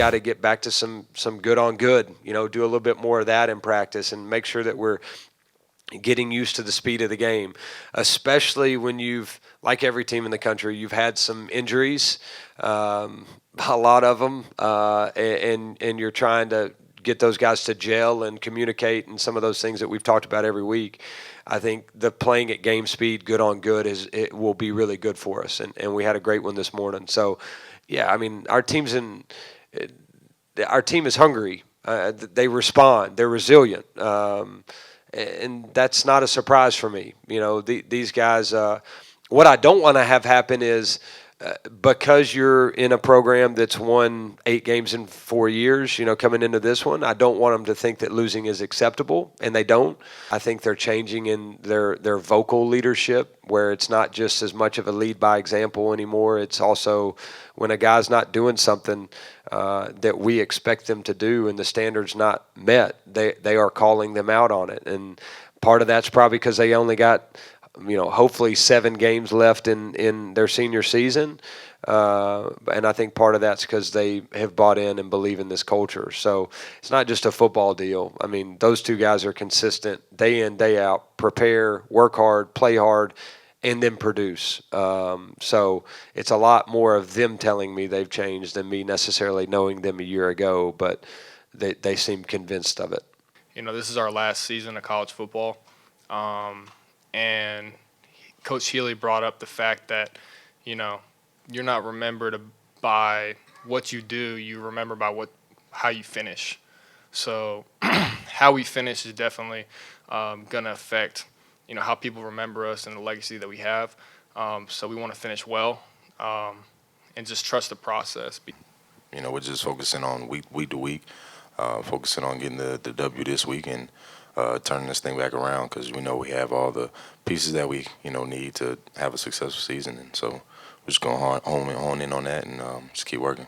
got to get back to some good on good. You know, do a little bit more of that in practice and make sure that we're getting used to the speed of the game, especially when you've, like every team in the country, you've had some injuries, a lot of them, and you're trying to get those guys to gel and communicate and some of those things that we've talked about every week. I think the playing at game speed, good on good, it will be really good for us, and we had a great one this morning. So, yeah, I mean, our team is hungry. They respond. They're resilient. And that's not a surprise for me. You know, these guys. What I don't want to have happen is because you're in a program that's won 8 games in 4 years. You know, coming into this one, I don't want them to think that losing is acceptable, and they don't. I think they're changing in their vocal leadership, where it's not just as much of a lead by example anymore. It's also when a guy's not doing something that we expect them to do and the standard's not met, they are calling them out on it. And part of that's probably because they only got, you know, hopefully 7 games left in their senior season. And I think part of that's because they have bought in and believe in this culture. So it's not just a football deal. I mean, those two guys are consistent day in, day out, prepare, work hard, play hard, and then produce. So it's a lot more of them telling me they've changed than me necessarily knowing them a year ago, but they seem convinced of it. You know, this is our last season of college football. And Coach Healy brought up the fact that, you know, you're not remembered by what you do, you remember by how you finish. So how we finish is definitely going to affect, you know, how people remember us and the legacy that we have. So we want to finish well and just trust the process. You know, we're just focusing on week to week, focusing on getting the W this week and turning this thing back around, because we know we have all the pieces that we, you know, need to have a successful season. And so we're just going home and hone in on that and just keep working.